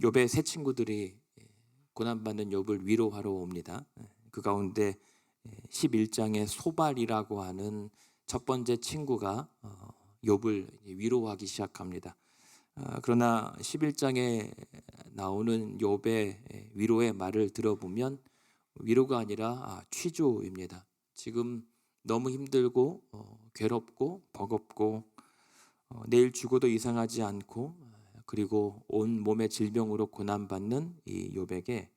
욥의 세 친구들이 고난받는 욥을 위로하러 옵니다. 그 가운데 11장의 소발이라고 하는 첫 번째 친구가 욥을 위로하기 시작합니다. 그러나 11장에 나오는 욥의 위로의 말을 들어보면 위로가 아니라 취조입니다. 지금 너무 힘들고 괴롭고 버겁고 내일 죽어도 이상하지 않고 그리고 온 몸의 질병으로 고난받는 이 욥에게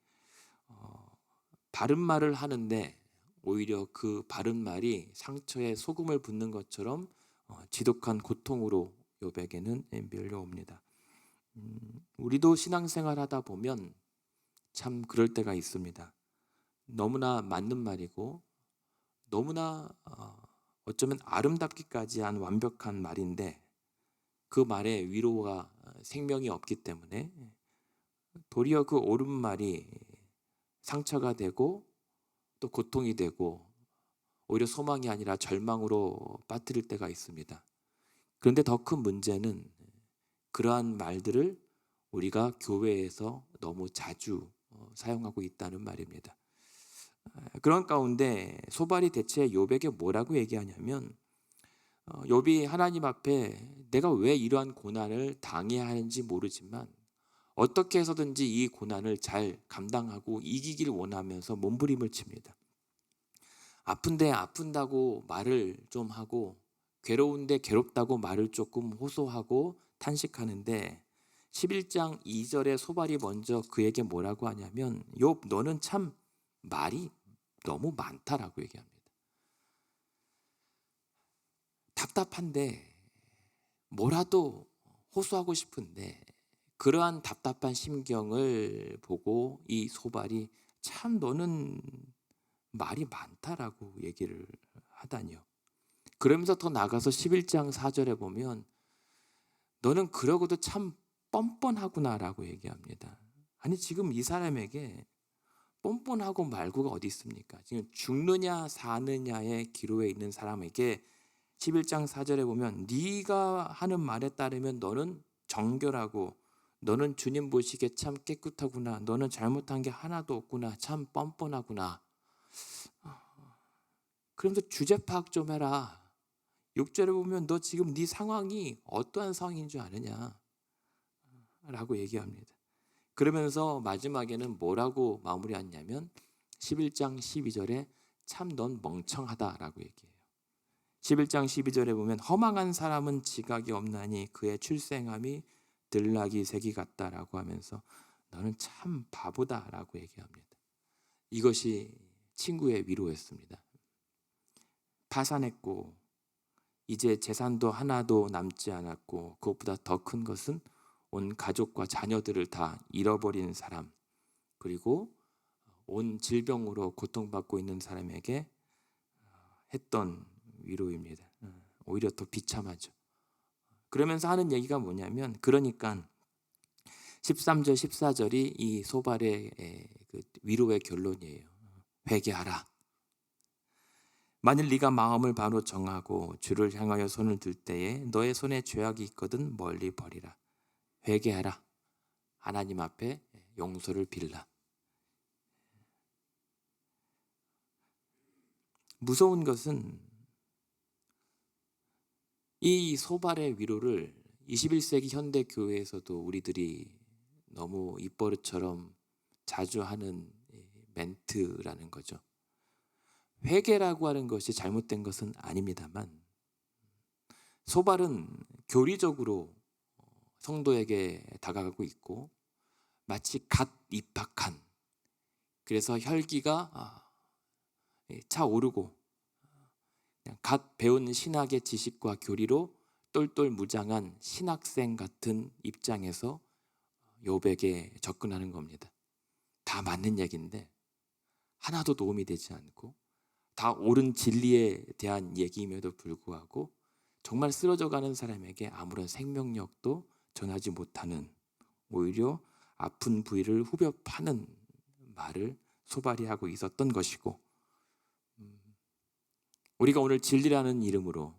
바른 말을 하는데 오히려 그 바른 말이 상처에 소금을 붓는 것처럼 지독한 고통으로 욥에게는 밀려옵니다. 우리도 신앙생활 하다 보면 참 그럴 때가 있습니다. 너무나 맞는 말이고 너무나 어쩌면 아름답기까지 한 완벽한 말인데 그 말에 위로가 생명이 없기 때문에 도리어 그 옳은 말이 상처가 되고 또 고통이 되고 오히려 소망이 아니라 절망으로 빠뜨릴 때가 있습니다. 그런데 더 큰 문제는 그러한 말들을 우리가 교회에서 너무 자주 사용하고 있다는 말입니다. 그런 가운데 소발이 대체 욥에게 뭐라고 얘기하냐면 욥이 하나님 앞에 내가 왜 이러한 고난을 당해야 하는지 모르지만 어떻게 해서든지 이 고난을 잘 감당하고 이기길 원하면서 몸부림을 칩니다. 아픈데 아픈다고 말을 좀 하고 괴로운데 괴롭다고 말을 조금 호소하고 탄식하는데 11장 2절에 소발이 먼저 그에게 뭐라고 하냐면 욥 너는 참 말이 너무 많다라고 얘기합니다. 답답한데 뭐라도 호소하고 싶은데 그러한 답답한 심경을 보고 이 소발이 참 너는 말이 많다라고 얘기를 하다니요. 그러면서 더 나가서 11장 4절에 보면 너는 그러고도 참 뻔뻔하구나라고 얘기합니다. 아니 지금 이 사람에게 뻔뻔하고 말고가 어디 있습니까? 지금 죽느냐 사느냐의 기로에 있는 사람에게 11장 4절에 보면 네가 하는 말에 따르면 너는 정결하고 너는 주님 보시기에 참 깨끗하구나. 너는 잘못한 게 하나도 없구나. 참 뻔뻔하구나. 그러면서 주제 파악 좀 해라. 6절에 보면 너 지금 네 상황이 어떠한 상황인 줄 아느냐 라고 얘기합니다. 그러면서 마지막에는 뭐라고 마무리하냐면 11장 12절에 참 넌 멍청하다라고 얘기해요. 11장 12절에 보면 허망한 사람은 지각이 없나니 그의 출생함이 들나귀 새끼 같다라고 하면서 너는 참 바보다라고 얘기합니다. 이것이 친구의 위로였습니다. 파산했고 이제 재산도 하나도 남지 않았고 그것보다 더 큰 것은 온 가족과 자녀들을 다 잃어버린 사람 그리고 온 질병으로 고통받고 있는 사람에게 했던 위로입니다. 오히려 더 비참하죠. 그러면서 하는 얘기가 뭐냐면 그러니까 13절 14절이 이 소발의 그 위로의 결론이에요. 회개하라. 만일 네가 마음을 바로 정하고 주를 향하여 손을 들 때에 너의 손에 죄악이 있거든 멀리 버리라. 회개하라. 하나님 앞에 용서를 빌라. 무서운 것은 이 소발의 위로를 21세기 현대 교회에서도 우리들이 너무 입버릇처럼 자주 하는 멘트라는 거죠. 회개라고 하는 것이 잘못된 것은 아닙니다만 소발은 교리적으로 성도에게 다가가고 있고 마치 갓 입학한 그래서 혈기가 차오르고 그냥 갓 배운 신학의 지식과 교리로 똘똘 무장한 신학생 같은 입장에서 욥에게 접근하는 겁니다. 다 맞는 얘기인데 하나도 도움이 되지 않고 다 옳은 진리에 대한 얘기임에도 불구하고 정말 쓰러져가는 사람에게 아무런 생명력도 전하지 못하는 오히려 아픈 부위를 후벼 파는 말을 소발이 하고 있었던 것이고 우리가 오늘 진리라는 이름으로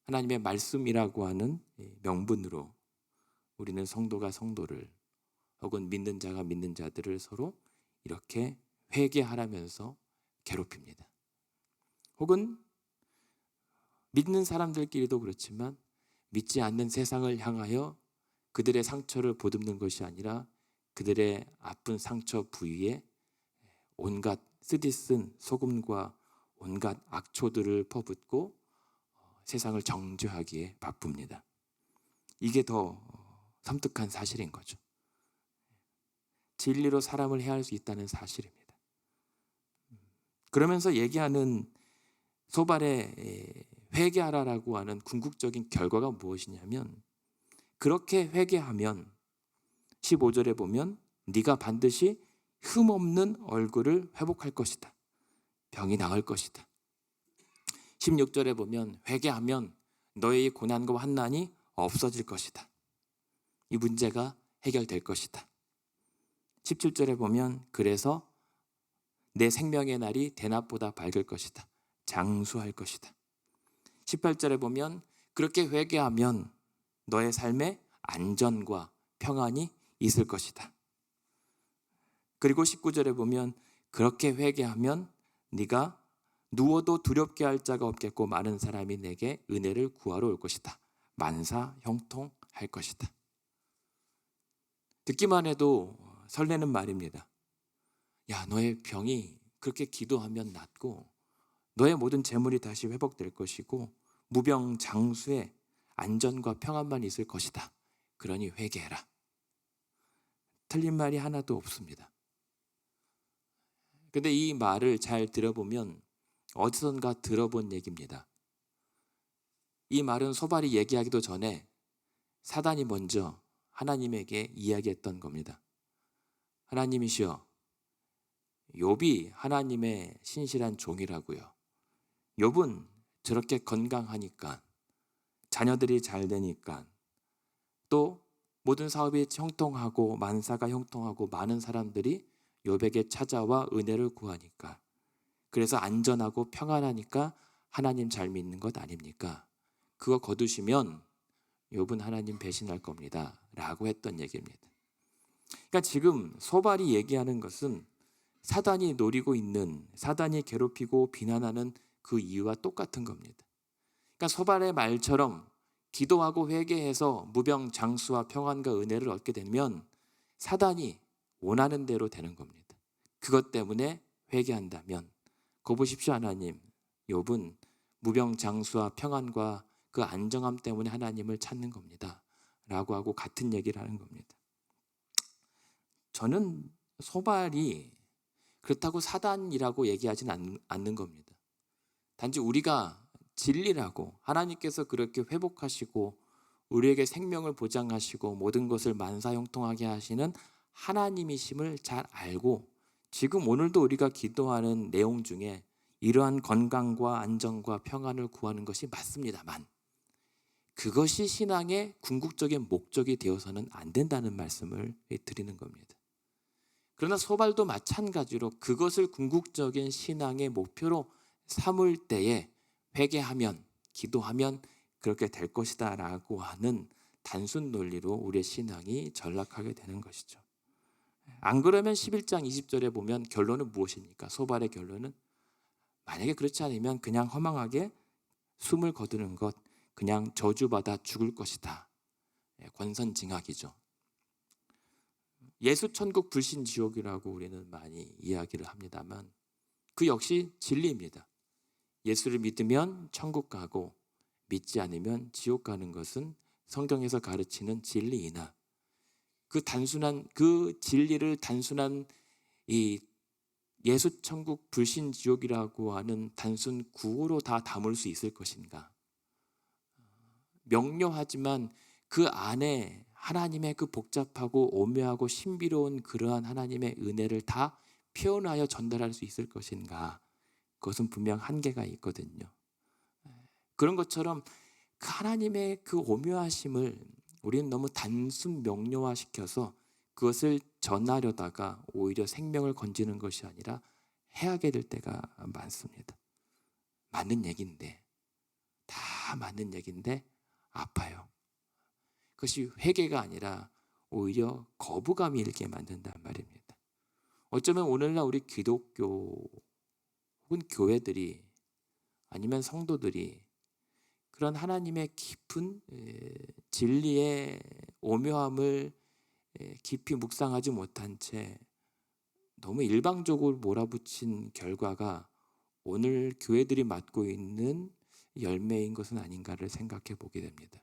하나님의 말씀이라고 하는 명분으로 우리는 성도가 성도를 혹은 믿는 자가 믿는 자들을 서로 이렇게 회개하라면서 괴롭힙니다. 혹은 믿는 사람들끼리도 그렇지만 믿지 않는 세상을 향하여 그들의 상처를 보듬는 것이 아니라 그들의 아픈 상처 부위에 온갖 쓰디쓴 소금과 온갖 악초들을 퍼붓고 세상을 정죄하기에 바쁩니다. 이게 더 섬뜩한 사실인 거죠. 진리로 사람을 해할 수 있다는 사실입니다. 그러면서 얘기하는 소발의 회개하라라고 하는 궁극적인 결과가 무엇이냐면, 그렇게 회개하면 15절에 보면 네가 반드시 흠없는 얼굴을 회복할 것이다. 병이 나을 것이다. 16절에 보면 회개하면 너의 고난과 환난이 없어질 것이다. 이 문제가 해결될 것이다. 17절에 보면 그래서 내 생명의 날이 대낮보다 밝을 것이다. 장수할 것이다. 18절에 보면 그렇게 회개하면 너의 삶에 안전과 평안이 있을 것이다. 그리고 19절에 보면 그렇게 회개하면 네가 누워도 두렵게 할 자가 없겠고 많은 사람이 내게 은혜를 구하러 올 것이다. 만사 형통할 것이다. 듣기만 해도 설레는 말입니다. 야, 너의 병이 그렇게 기도하면 낫고 너의 모든 재물이 다시 회복될 것이고 무병장수의 안전과 평안만 있을 것이다. 그러니 회개해라. 틀린 말이 하나도 없습니다. 근데 이 말을 잘 들어보면 어디선가 들어본 얘기입니다. 이 말은 소발이 얘기하기도 전에 사단이 먼저 하나님에게 이야기했던 겁니다. 하나님이시여, 욥이 하나님의 신실한 종이라고요. 욥은 저렇게 건강하니까, 자녀들이 잘 되니까, 또 모든 사업이 형통하고 만사가 형통하고 많은 사람들이 욥에게 찾아와 은혜를 구하니까, 그래서 안전하고 평안하니까 하나님 잘 믿는 것 아닙니까? 그거 거두시면 욥은 하나님 배신할 겁니다 라고 했던 얘기입니다. 그러니까 지금 소발이 얘기하는 것은 사단이 노리고 있는, 사단이 괴롭히고 비난하는 그 이유와 똑같은 겁니다. 그러니까 소발의 말처럼 기도하고 회개해서 무병장수와 평안과 은혜를 얻게 되면 사단이 원하는 대로 되는 겁니다. 그것 때문에 회개한다면, 거 보십시오 하나님, 욥은 무병장수와 평안과 그 안정함 때문에 하나님을 찾는 겁니다 라고 하고 같은 얘기를 하는 겁니다. 저는 소발이 그렇다고 사단이라고 얘기하진 않는 겁니다. 단지 우리가 진리라고, 하나님께서 그렇게 회복하시고 우리에게 생명을 보장하시고 모든 것을 만사형통하게 하시는 하나님이심을 잘 알고 지금 오늘도 우리가 기도하는 내용 중에 이러한 건강과 안정과 평안을 구하는 것이 맞습니다만, 그것이 신앙의 궁극적인 목적이 되어서는 안 된다는 말씀을 드리는 겁니다. 그러나 소발도 마찬가지로 그것을 궁극적인 신앙의 목표로 삼을 때에 회개하면, 기도하면 그렇게 될 것이다 라고 하는 단순 논리로 우리의 신앙이 전락하게 되는 것이죠. 안 그러면 11장 20절에 보면 결론은 무엇입니까? 소발의 결론은 만약에 그렇지 않으면 그냥 허망하게 숨을 거두는 것, 그냥 저주받아 죽을 것이다. 권선징악이죠. 예수천국 불신지옥이라고 우리는 많이 이야기를 합니다만 그 역시 진리입니다. 예수를 믿으면 천국 가고 믿지 않으면 지옥 가는 것은 성경에서 가르치는 진리이나 그 진리를 단순한 이 예수천국 불신지옥이라고 하는 단순 구호로 다 담을 수 있을 것인가? 명료하지만 그 안에 하나님의 그 복잡하고 오묘하고 신비로운 그러한 하나님의 은혜를 다 표현하여 전달할 수 있을 것인가? 그것은 분명 한계가 있거든요. 그런 것처럼 그 하나님의 그 오묘하심을 우리는 너무 단순 명료화시켜서 그것을 전하려다가 오히려 생명을 건지는 것이 아니라 해하게 될 때가 많습니다. 맞는 얘기인데, 다 맞는 얘기인데 아파요. 그것이 회개가 아니라 오히려 거부감이 일게 만든단 말입니다. 어쩌면 오늘날 우리 기독교 혹은 교회들이 아니면 성도들이 그런 하나님의 깊은 진리의 오묘함을 깊이 묵상하지 못한 채 너무 일방적으로 몰아붙인 결과가 오늘 교회들이 맡고 있는 열매인 것은 아닌가를 생각해 보게 됩니다.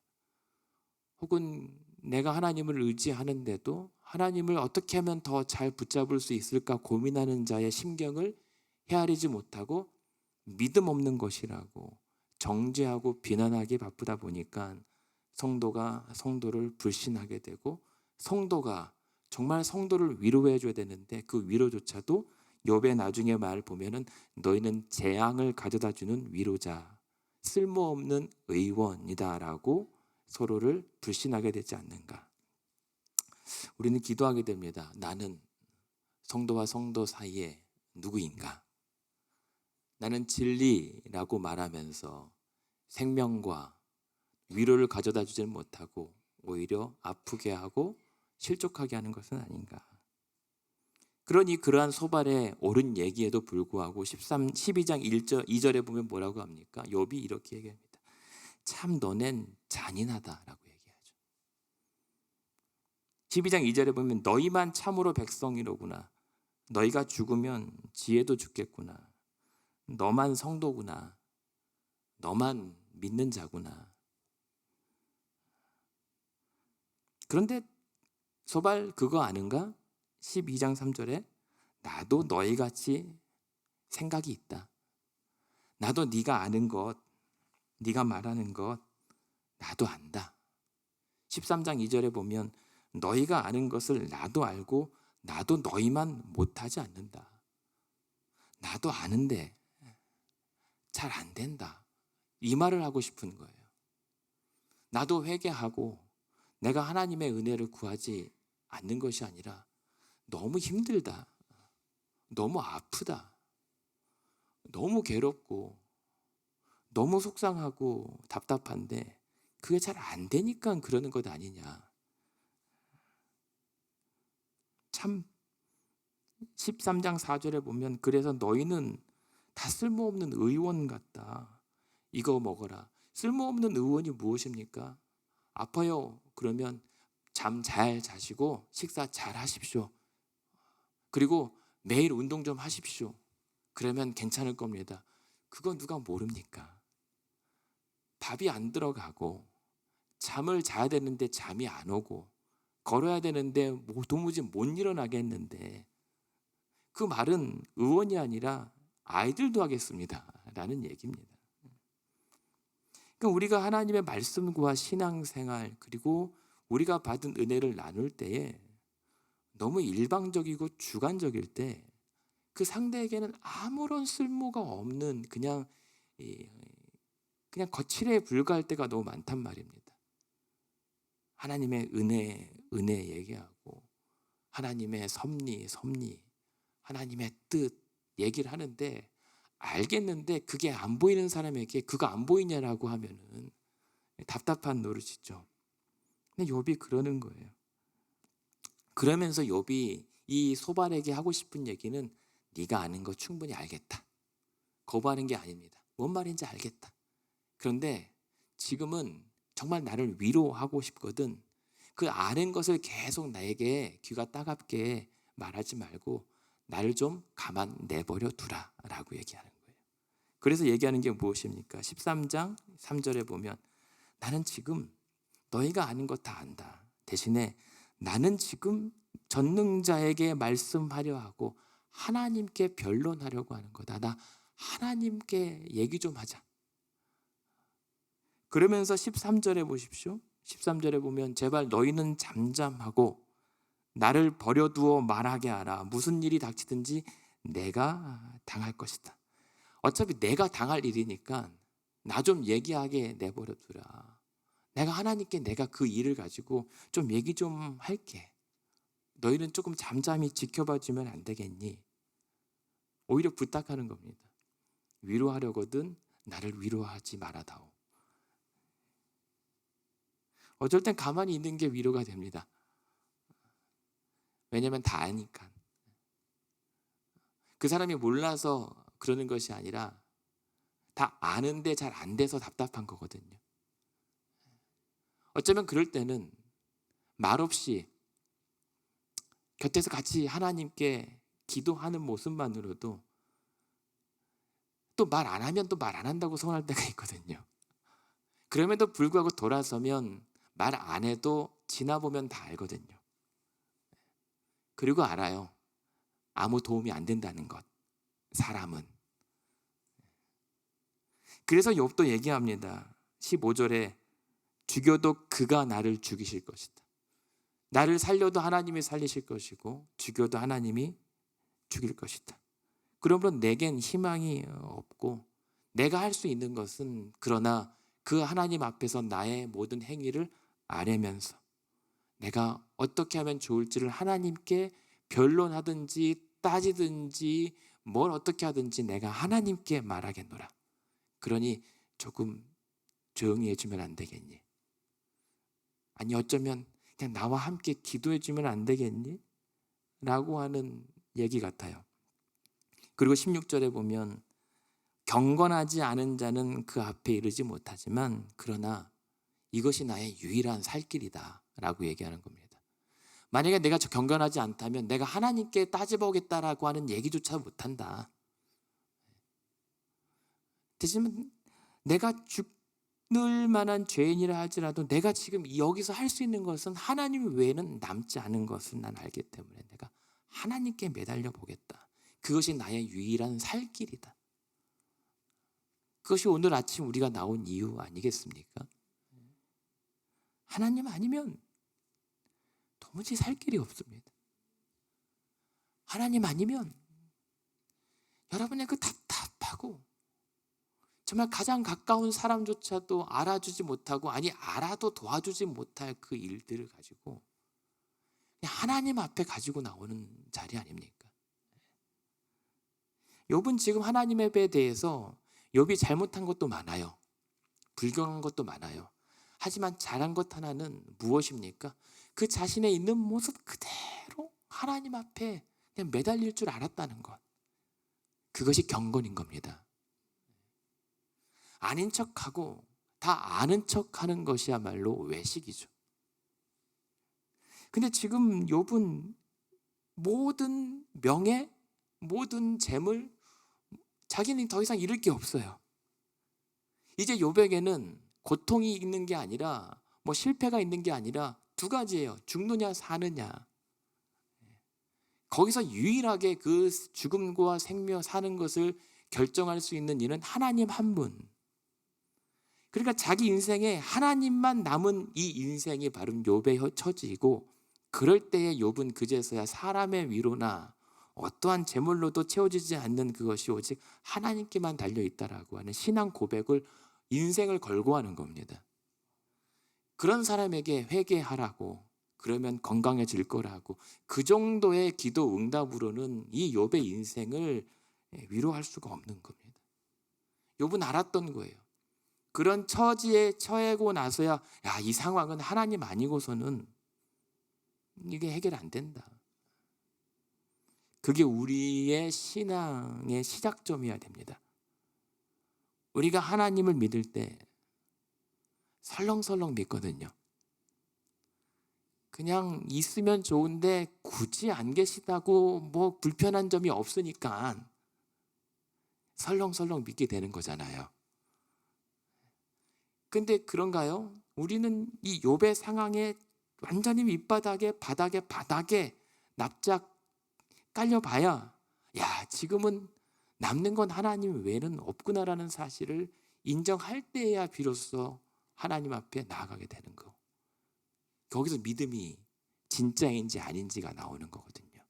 혹은 내가 하나님을 의지하는데도 하나님을 어떻게 하면 더 잘 붙잡을 수 있을까 고민하는 자의 심경을 헤아리지 못하고 믿음 없는 것이라고 정죄하고 비난하기 바쁘다 보니까 성도가 성도를 불신하게 되고, 성도가 정말 성도를 위로해 줘야 되는데 그 위로조차도 욥의 나중에 말 보면은 너희는 재앙을 가져다 주는 위로자, 쓸모없는 의원이다라고 서로를 불신하게 되지 않는가. 우리는 기도하게 됩니다. 나는 성도와 성도 사이에 누구인가? 나는 진리라고 말하면서 생명과 위로를 가져다 주지 못하고 오히려 아프게 하고 실족하게 하는 것은 아닌가. 그러니 그러한 소발의 옳은 얘기에도 불구하고 12장 2절에 보면 뭐라고 합니까? 욥이 이렇게 얘기합니다. 참 너넨 잔인하다라고 얘기하죠. 12장 2절에 보면 너희만 참으로 백성이로구나. 너희가 죽으면 지혜도 죽겠구나. 너만 성도구나. 너만 믿는 자구나. 그런데 소발 그거 아는가? 12장 3절에 나도 너희같이 생각이 있다. 나도 네가 아는 것, 네가 말하는 것 나도 안다. 13장 2절에 보면 너희가 아는 것을 나도 알고 나도 너희만 못하지 않는다. 나도 아는데 잘 안 된다. 이 말을 하고 싶은 거예요. 나도 회개하고 내가 하나님의 은혜를 구하지 않는 것이 아니라 너무 힘들다. 너무 아프다. 너무 괴롭고 너무 속상하고 답답한데 그게 잘 안 되니까 그러는 것 아니냐. 참 13장 4절에 보면 그래서 너희는 다 쓸모없는 의원 같다. 이거 먹어라. 쓸모없는 의원이 무엇입니까? 아파요. 그러면 잠 잘 자시고 식사 잘 하십시오. 그리고 매일 운동 좀 하십시오. 그러면 괜찮을 겁니다. 그거 누가 모릅니까? 밥이 안 들어가고 잠을 자야 되는데 잠이 안 오고 걸어야 되는데 도무지 못 일어나겠는데 그 말은 의원이 아니라 아이들도 하겠습니다 라는 얘기입니다. 그러니까 우리가 하나님의 말씀과 신앙생활 그리고 우리가 받은 은혜를 나눌 때에 너무 일방적이고 주관적일 때 그 상대에게는 아무런 쓸모가 없는 그냥 거칠에 불과할 때가 너무 많단 말입니다. 하나님의 은혜 얘기하고 하나님의 섭리, 하나님의 뜻 얘기를 하는데 알겠는데 그게 안 보이는 사람에게 그거 안 보이냐라고 하면은 답답한 노릇이죠. 근데 욥이 그러는 거예요. 그러면서 욥이 이 소발에게 하고 싶은 얘기는 네가 아는 거 충분히 알겠다. 거부하는 게 아닙니다. 뭔 말인지 알겠다. 그런데 지금은 정말 나를 위로하고 싶거든. 그 아는 것을 계속 나에게 귀가 따갑게 말하지 말고 나를 좀 가만 내버려 두라 라고 얘기하는 거예요. 그래서 얘기하는 게 무엇입니까? 13장 3절에 보면 나는 지금 너희가 아는 것 다 안다. 대신에 나는 지금 전능자에게 말씀하려 하고 하나님께 변론하려고 하는 거다. 나 하나님께 얘기 좀 하자. 그러면서 13절에 보십시오. 13절에 보면 제발 너희는 잠잠하고 나를 버려두어 말하게 하라. 무슨 일이 닥치든지 내가 당할 것이다. 어차피 내가 당할 일이니까 나 좀 얘기하게 내버려 두라. 내가 하나님께 내가 그 일을 가지고 좀 얘기 좀 할게. 너희는 조금 잠잠히 지켜봐 주면 안 되겠니? 오히려 부탁하는 겁니다. 위로하려거든 나를 위로하지 말아다오. 어쩔 땐 가만히 있는 게 위로가 됩니다. 왜냐하면 다 아니까. 그 사람이 몰라서 그러는 것이 아니라 다 아는데 잘 안 돼서 답답한 거거든요. 어쩌면 그럴 때는 말없이 곁에서 같이 하나님께 기도하는 모습만으로도 또 말 안 하면 또 말 안 한다고 서운할 때가 있거든요. 그럼에도 불구하고 돌아서면 말 안 해도 지나보면 다 알거든요. 그리고 알아요. 아무 도움이 안 된다는 것. 사람은. 그래서 욥도 얘기합니다. 15절에 죽여도 그가 나를 죽이실 것이다. 나를 살려도 하나님이 살리실 것이고 죽여도 하나님이 죽일 것이다. 그러므로 내겐 희망이 없고 내가 할 수 있는 것은 그러나 그 하나님 앞에서 나의 모든 행위를 아뢰면서 내가 어떻게 하면 좋을지를 하나님께 변론하든지 따지든지 뭘 어떻게 하든지 내가 하나님께 말하겠노라. 그러니 조금 조용히 해주면 안 되겠니? 아니 어쩌면 그냥 나와 함께 기도해주면 안 되겠니? 라고 하는 얘기 같아요. 그리고 16절에 보면 경건하지 않은 자는 그 앞에 이르지 못하지만 그러나 이것이 나의 유일한 살 길이다 라고 얘기하는 겁니다. 만약에 내가 경건하지 않다면 내가 하나님께 따져보겠다라고 하는 얘기조차 못한다. 대신 내가 죽을 만한 죄인이라 할지라도 내가 지금 여기서 할 수 있는 것은 하나님 외에는 남지 않은 것을 난 알기 때문에 내가 하나님께 매달려 보겠다. 그것이 나의 유일한 살 길이다. 그것이 오늘 아침 우리가 나온 이유 아니겠습니까? 하나님 아니면 도무지 살 길이 없습니다. 하나님 아니면 여러분의 그 답답하고 정말 가장 가까운 사람조차도 알아주지 못하고 아니 알아도 도와주지 못할 그 일들을 가지고 그냥 하나님 앞에 가지고 나오는 자리 아닙니까? 욥은 지금 하나님에 대해서 욥이 잘못한 것도 많아요. 불경한 것도 많아요. 하지만 잘한 것 하나는 무엇입니까? 그 자신의 있는 모습 그대로 하나님 앞에 그냥 매달릴 줄 알았다는 것. 그것이 경건인 겁니다. 아닌 척하고 다 아는 척하는 것이야말로 외식이죠. 근데 지금 욥은 모든 명예, 모든 재물, 자기는 더 이상 잃을 게 없어요. 이제 욥에게는 고통이 있는 게 아니라 뭐 실패가 있는 게 아니라 두 가지예요. 죽느냐 사느냐. 거기서 유일하게 그 죽음과 생명 사는 것을 결정할 수 있는 이는 하나님 한 분. 그러니까 자기 인생에 하나님만 남은 이 인생이 바로 욥의 처지이고 그럴 때에 욥은 그제서야 사람의 위로나 어떠한 재물로도 채워지지 않는 그것이 오직 하나님께만 달려있다라고 하는 신앙 고백을 인생을 걸고 하는 겁니다. 그런 사람에게 회개하라고 그러면 건강해질 거라고 그 정도의 기도 응답으로는 이 욥의 인생을 위로할 수가 없는 겁니다. 욥은 알았던 거예요. 그런 처지에 처해고 나서야 이 상황은 하나님 아니고서는 이게 해결 안 된다. 그게 우리의 신앙의 시작점이어야 됩니다. 우리가 하나님을 믿을 때 설렁설렁 믿거든요. 그냥 있으면 좋은데 굳이 안 계시다고 뭐 불편한 점이 없으니까 설렁설렁 믿게 되는 거잖아요. 근데 그런가요? 우리는 이 욥의 상황에 완전히 밑바닥에 바닥에 납작 깔려봐야 지금은 남는 건 하나님 외에는 없구나라는 사실을 인정할 때야 비로소 하나님 앞에 나아가게 되는 거. 거기서 믿음이 진짜인지 아닌지가 나오는 거거든요.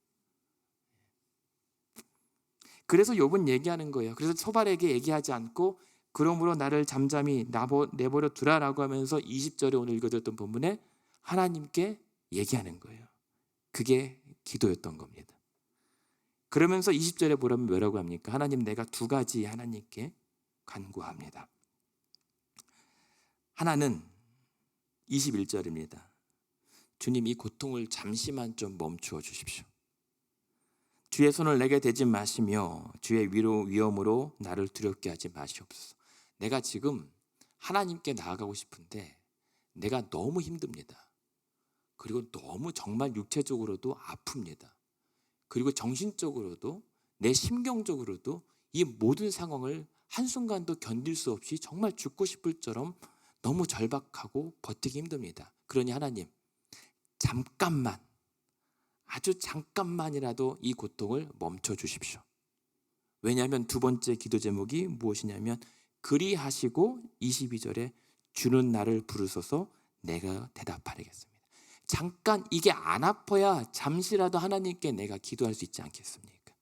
그래서 욥은 얘기하는 거예요. 그래서 소발에게 얘기하지 않고 그러므로 나를 잠잠히 내버려 두라라고 하면서 20절에 오늘 읽어드렸던 본문에 하나님께 얘기하는 거예요. 그게 기도였던 겁니다. 그러면서 20절에 보라면 뭐라고 합니까? 하나님 내가 두 가지 하나님께 간구합니다. 하나는 21절입니다. 주님, 이 고통을 잠시만 좀 멈추어 주십시오. 주의 손을 내게 대지 마시며 주의 위엄으로 나를 두렵게 하지 마시옵소서. 내가 지금 하나님께 나아가고 싶은데 내가 너무 힘듭니다. 그리고 너무 정말 육체적으로도 아픕니다. 그리고 정신적으로도 내 심경적으로도 이 모든 상황을 한순간도 견딜 수 없이 정말 죽고 싶을 처럼 너무 절박하고 버티기 힘듭니다. 그러니 하나님, 잠깐만, 아주 잠깐만이라도 이 고통을 멈춰 주십시오. 왜냐하면 두 번째 기도 제목이 무엇이냐면 그리하시고 22절에 주는 나를 부르소서 내가 대답하리겠습니다. 잠깐 이게 안 아파야 잠시라도 하나님께 내가 기도할 수 있지 않겠습니까?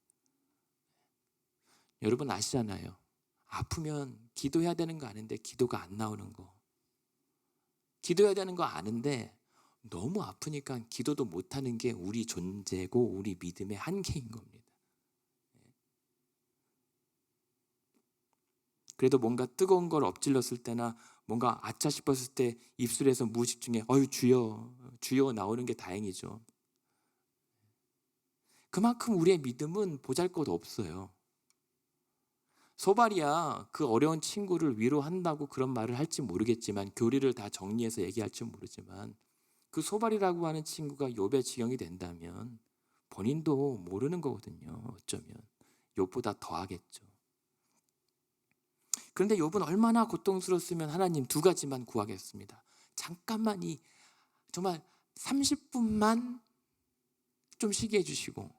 여러분 아시잖아요. 아프면 기도해야 되는 거 아는데 기도가 안 나오는 거. 기도해야 되는 거 아는데 너무 아프니까 기도도 못하는 게 우리 존재고 우리 믿음의 한계인 겁니다. 그래도 뭔가 뜨거운 걸 엎질렀을 때나 뭔가 아차 싶었을 때 입술에서 무의식 중에 어유 주여 주여 나오는 게 다행이죠. 그만큼 우리의 믿음은 보잘것없어요. 소발이야 그 어려운 친구를 위로한다고 그런 말을 할지 모르겠지만 교리를 다 정리해서 얘기할지 모르지만 그 소발이라고 하는 친구가 욥의 지경이 된다면 본인도 모르는 거거든요. 어쩌면 욥보다 더 하겠죠. 그런데 욥은 얼마나 고통스러웠으면 하나님 두 가지만 구하겠습니다. 잠깐만 정말 30분만 좀 쉬게 해주시고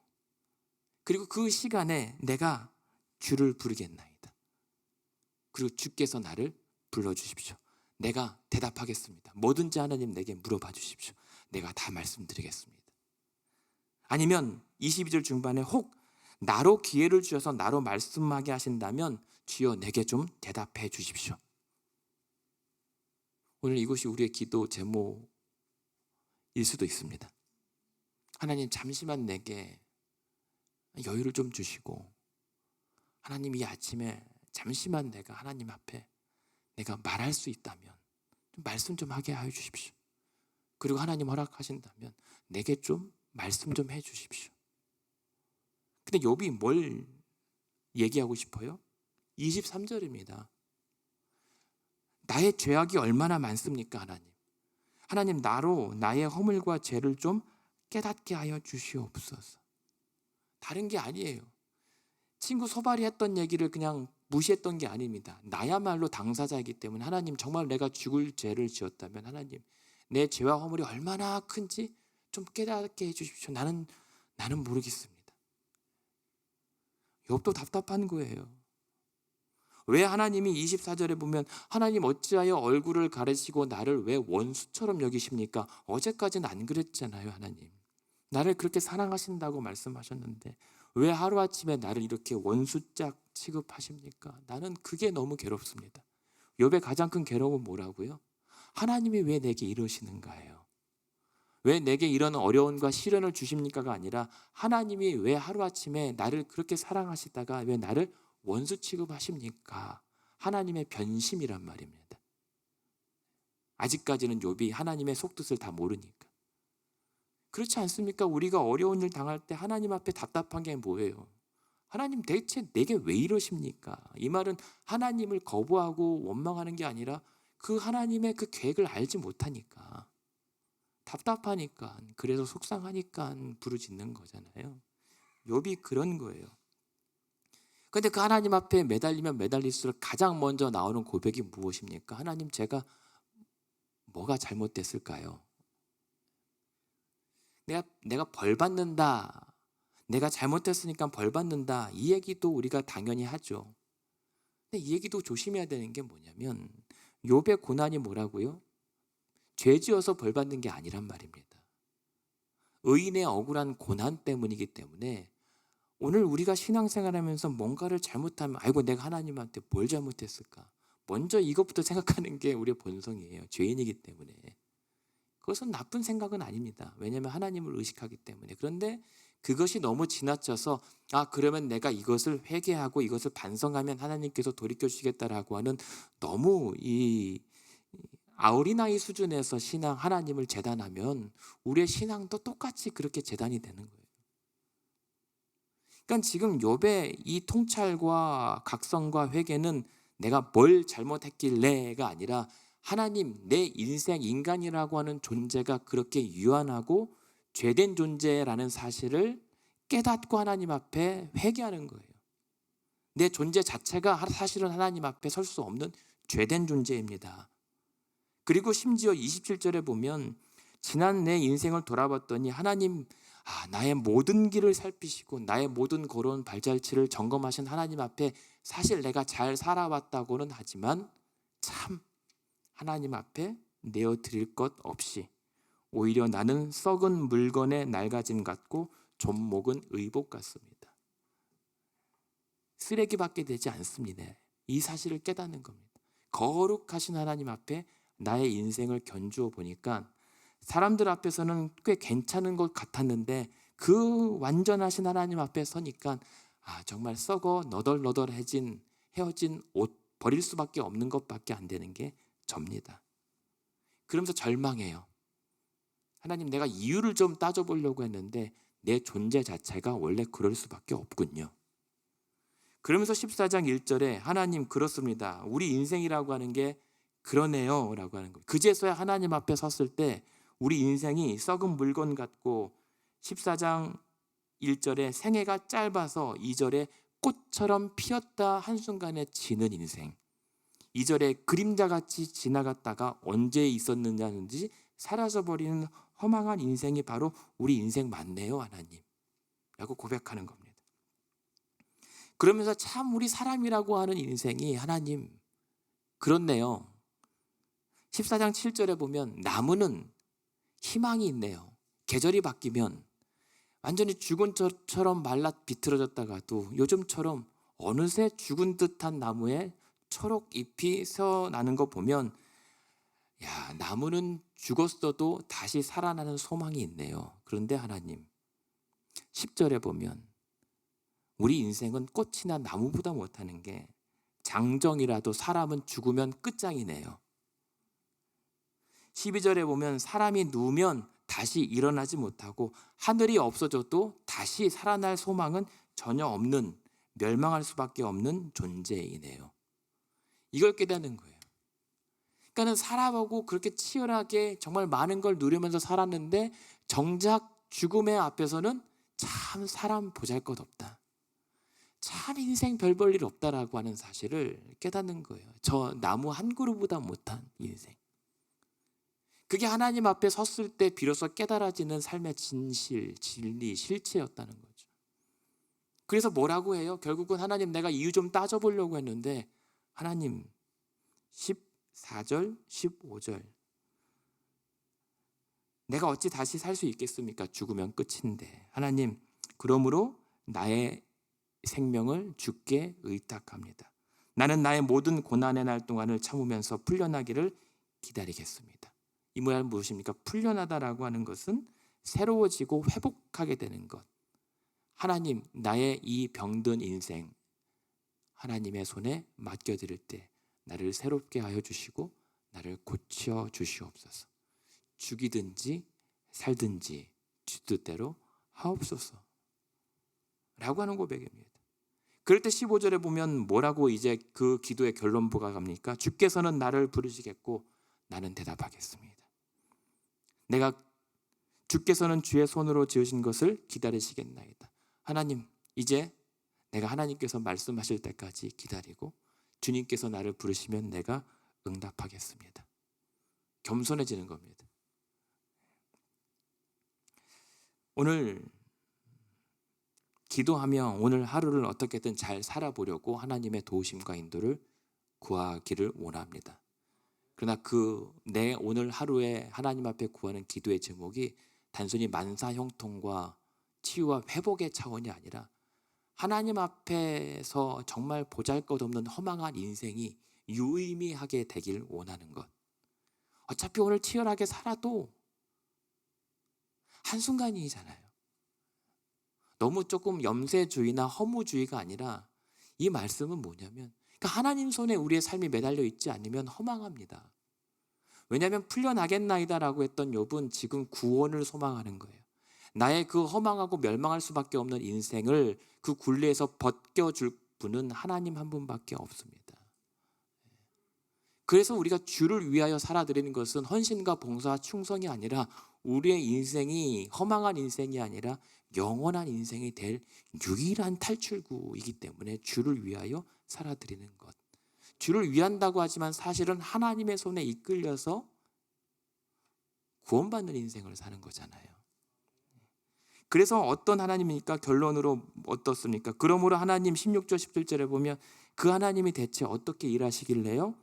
그리고 그 시간에 내가 주를 부르겠나이다. 그리고 주께서 나를 불러주십시오. 내가 대답하겠습니다. 뭐든지 하나님 내게 물어봐 주십시오. 내가 다 말씀드리겠습니다. 아니면 22절 중반에 혹 나로 기회를 주셔서 나로 말씀하게 하신다면 주여 내게 좀 대답해 주십시오. 오늘 이것이 우리의 기도 제목일 수도 있습니다. 하나님 잠시만 내게 여유를 좀 주시고 하나님 이 아침에 잠시만 내가 하나님 앞에 내가 말할 수 있다면 좀 말씀 좀 하게 하여 주십시오. 그리고 하나님 허락하신다면 내게 좀 말씀 좀 해 주십시오. 근데 욥이 뭘 얘기하고 싶어요? 23절입니다. 나의 죄악이 얼마나 많습니까 하나님. 하나님 나로 나의 허물과 죄를 좀 깨닫게 하여 주시옵소서. 다른 게 아니에요. 친구 소발이 했던 얘기를 그냥 무시했던 게 아닙니다. 나야말로 당사자이기 때문에 하나님 정말 내가 죽을 죄를 지었다면 하나님 내 죄와 허물이 얼마나 큰지 좀 깨닫게 해주십시오. 나는 모르겠습니다. 욥도 답답한 거예요. 왜 하나님이 24절에 보면 하나님 어찌하여 얼굴을 가리시고 나를 왜 원수처럼 여기십니까? 어제까지는 안 그랬잖아요. 하나님 나를 그렇게 사랑하신다고 말씀하셨는데 왜 하루아침에 나를 이렇게 원수짝 취급하십니까? 나는 그게 너무 괴롭습니다. 욥의 가장 큰 괴로움은 뭐라고요? 하나님이 왜 내게 이러시는가예요. 왜 내게 이런 어려움과 시련을 주십니까가 아니라 하나님이 왜 하루아침에 나를 그렇게 사랑하시다가 왜 나를 원수 취급하십니까? 하나님의 변심이란 말입니다. 아직까지는 욥이 하나님의 속뜻을 다 모르니까. 그렇지 않습니까? 우리가 어려운 일 당할 때 하나님 앞에 답답한 게 뭐예요? 하나님 대체 내게 왜 이러십니까? 이 말은 하나님을 거부하고 원망하는 게 아니라 그 하나님의 그 계획을 알지 못하니까 답답하니까 그래서 속상하니까 부르짖는 거잖아요. 욥이 그런 거예요. 그런데 그 하나님 앞에 매달리면 매달릴수록 가장 먼저 나오는 고백이 무엇입니까? 하나님 제가 뭐가 잘못됐을까요? 내가 벌 받는다. 내가 잘못했으니까 벌 받는다. 이 얘기도 우리가 당연히 하죠. 근데 이 얘기도 조심해야 되는 게 뭐냐면 욥의 고난이 뭐라고요? 죄 지어서 벌 받는 게 아니란 말입니다. 의인의 억울한 고난 때문이기 때문에 오늘 우리가 신앙생활하면서 뭔가를 잘못하면 아이고 내가 하나님한테 뭘 잘못했을까? 먼저 이것부터 생각하는 게 우리의 본성이에요. 죄인이기 때문에. 그것은 나쁜 생각은 아닙니다. 왜냐하면 하나님을 의식하기 때문에. 그런데 그것이 너무 지나쳐서 그러면 내가 이것을 회개하고 이것을 반성하면 하나님께서 돌이켜 주시겠다라고 하는 너무 이 어린아이 수준에서 신앙 하나님을 재단하면 우리의 신앙도 똑같이 그렇게 재단이 되는 거예요. 그러니까 지금 욥의 이 통찰과 각성과 회개는 내가 뭘 잘못했길래가 아니라 하나님, 내 인생 인간이라고 하는 존재가 그렇게 유한하고 죄된 존재라는 사실을 깨닫고 하나님 앞에 회개하는 거예요. 내 존재 자체가 사실은 하나님 앞에 설 수 없는 죄된 존재입니다. 그리고 심지어 27절에 보면 지난 내 인생을 돌아봤더니 하나님, 나의 모든 길을 살피시고 나의 모든 걸어온 발자취를 점검하신 하나님 앞에 사실 내가 잘 살아왔다고는 하지만 참 하나님 앞에 내어드릴 것 없이 오히려 나는 썩은 물건의 낡아짐 같고 좀목은 의복 같습니다. 쓰레기밖에 되지 않습니다. 이 사실을 깨닫는 겁니다. 거룩하신 하나님 앞에 나의 인생을 견주어 보니까 사람들 앞에서는 꽤 괜찮은 것 같았는데 그 완전하신 하나님 앞에 서니까 정말 썩어 너덜너덜해진 헤어진 옷 버릴 수밖에 없는 것밖에 안 되는 게 접니다. 그러면서 절망해요. 하나님, 내가 이유를 좀 따져보려고 했는데 내 존재 자체가 원래 그럴 수밖에 없군요. 그러면서 14장 1절에 하나님 그렇습니다. 우리 인생이라고 하는 게 그러네요 라고 하는 거예요. 그제서야 하나님 앞에 섰을 때 우리 인생이 썩은 물건 같고 14장 1절에 생애가 짧아서 2절에 꽃처럼 피었다 한순간에 지는 인생, 2절에 그림자같이 지나갔다가 언제 있었느냐는지 사라져버리는 허망한 인생이 바로 우리 인생 맞네요 하나님 라고 고백하는 겁니다. 그러면서 참 우리 사람이라고 하는 인생이 하나님 그렇네요. 14장 7절에 보면 나무는 희망이 있네요. 계절이 바뀌면 완전히 죽은 것처럼 말라 비틀어졌다가도 요즘처럼 어느새 죽은 듯한 나무에 초록 잎이 새어나는 거 보면 나무는 죽었어도 다시 살아나는 소망이 있네요. 그런데 하나님 10절에 보면 우리 인생은 꽃이나 나무보다 못하는 게 장정이라도 사람은 죽으면 끝장이네요. 12절에 보면 사람이 누우면 다시 일어나지 못하고 하늘이 없어져도 다시 살아날 소망은 전혀 없는, 멸망할 수밖에 없는 존재이네요. 이걸 깨닫는 거예요. 그러니까 살아보고 그렇게 치열하게 정말 많은 걸 누리면서 살았는데 정작 죽음의 앞에서는 참 사람 보잘것없다. 참 인생 별 볼 일 없다라고 하는 사실을 깨닫는 거예요. 저 나무 한 그루보다 못한 인생. 그게 하나님 앞에 섰을 때 비로소 깨달아지는 삶의 진실, 진리, 실체였다는 거죠. 그래서 뭐라고 해요? 결국은 하나님 내가 이유 좀 따져보려고 했는데 하나님 14절, 15절 내가 어찌 다시 살 수 있겠습니까? 죽으면 끝인데 하나님 그러므로 나의 생명을 주께 의탁합니다. 나는 나의 모든 고난의 날 동안을 참으면서 풀려나기를 기다리겠습니다. 이 말은 무엇입니까? 풀려나다라고 하는 것은 새로워지고 회복하게 되는 것. 하나님, 나의 이 병든 인생 하나님의 손에 맡겨드릴 때 나를 새롭게 하여 주시고 나를 고쳐 주시옵소서. 죽이든지 살든지 주 뜻대로 하옵소서 라고 하는 고백입니다. 그럴 때 15절에 보면 뭐라고 이제 그 기도의 결론부가 갑니까? 주께서는 나를 부르시겠고 나는 대답하겠습니다. 주께서는 주의 손으로 지으신 것을 기다리시겠나이다. 하나님, 이제 내가 하나님께서 말씀하실 때까지 기다리고 주님께서 나를 부르시면 내가 응답하겠습니다. 겸손해지는 겁니다. 오늘 기도하며 오늘 하루를 어떻게든 잘 살아보려고 하나님의 도우심과 인도를 구하기를 원합니다. 그러나 내 오늘 하루에 하나님 앞에 구하는 기도의 제목이 단순히 만사형통과 치유와 회복의 차원이 아니라 하나님 앞에서 정말 보잘것없는 허망한 인생이 유의미하게 되길 원하는 것. 어차피 오늘 치열하게 살아도 한순간이잖아요. 너무 조금 염세주의나 허무주의가 아니라 이 말씀은 뭐냐면 하나님 손에 우리의 삶이 매달려 있지 않으면 허망합니다. 왜냐하면 풀려나겠나이다라고 했던 욥은 지금 구원을 소망하는 거예요. 나의 그 허망하고 멸망할 수밖에 없는 인생을 그 굴레에서 벗겨줄 분은 하나님 한 분밖에 없습니다. 그래서 우리가 주를 위하여 살아드리는 것은 헌신과 봉사와 충성이 아니라 우리의 인생이 허망한 인생이 아니라 영원한 인생이 될 유일한 탈출구이기 때문에 주를 위하여 살아드리는 것. 주를 위한다고 하지만 사실은 하나님의 손에 이끌려서 구원받는 인생을 사는 거잖아요. 그래서 어떤 하나님입니까? 결론으로 어떻습니까? 그러므로 하나님 16절 17절에 보면 그 하나님이 대체 어떻게 일하시길래요?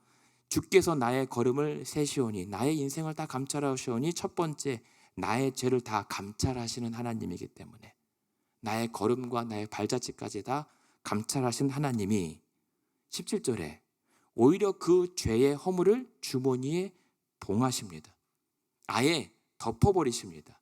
주께서 나의 걸음을 세시오니, 나의 인생을 다 감찰하시오니, 첫 번째 나의 죄를 다 감찰하시는 하나님이기 때문에 나의 걸음과 나의 발자취까지 다 감찰하신 하나님이 17절에 오히려 그 죄의 허물을 주머니에 봉하십니다. 아예 덮어버리십니다.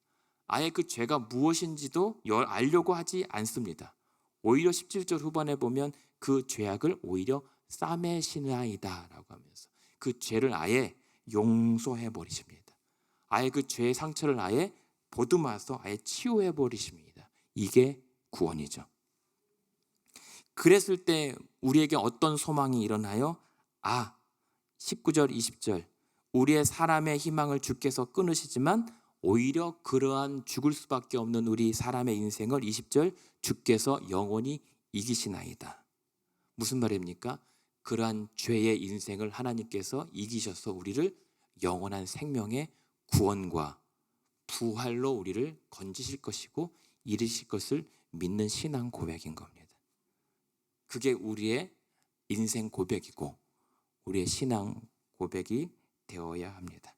아예 그 죄가 무엇인지도 알려고 하지 않습니다. 오히려 17절 후반에 보면 그 죄악을 오히려 싸매시나이다 라고 하면서 그 죄를 아예 용서해 버리십니다. 아예 그 죄의 상처를 아예 보듬어서 아예 치유해 버리십니다. 이게 구원이죠. 그랬을 때 우리에게 어떤 소망이 일어나요? 19절 20절 우리의 사람의 희망을 주께서 끊으시지만 오히려 그러한 죽을 수밖에 없는 우리 사람의 인생을 20절 주께서 영원히 이기시나이다. 무슨 말입니까? 그러한 죄의 인생을 하나님께서 이기셔서 우리를 영원한 생명의 구원과 부활로 우리를 건지실 것이고 이르실 것을 믿는 신앙 고백인 겁니다. 그게 우리의 인생 고백이고 우리의 신앙 고백이 되어야 합니다.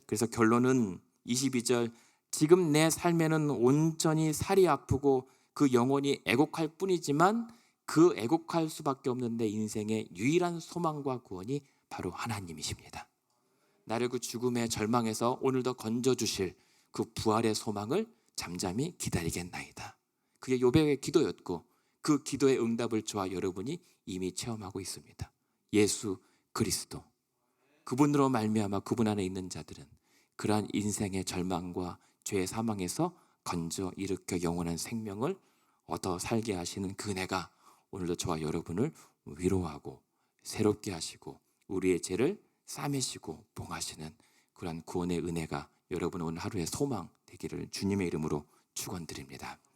그래서 결론은 22절 지금 내 삶에는 온전히 살이 아프고 그 영혼이 애곡할 뿐이지만 그 애곡할 수밖에 없는 내 인생의 유일한 소망과 구원이 바로 하나님이십니다. 나를 그 죽음의 절망에서 오늘도 건져주실 그 부활의 소망을 잠잠히 기다리겠나이다. 그게 욥의 기도였고 그 기도의 응답을 저와 여러분이 이미 체험하고 있습니다. 예수 그리스도 그분으로 말미암아 그분 안에 있는 자들은 그러한 인생의 절망과 죄의 사망에서 건져 일으켜 영원한 생명을 얻어 살게 하시는 그 은혜가 오늘도 저와 여러분을 위로하고 새롭게 하시고 우리의 죄를 싸매시고 봉하시는 그러한 구원의 은혜가 여러분 오늘 하루의 소망 되기를 주님의 이름으로 축원드립니다.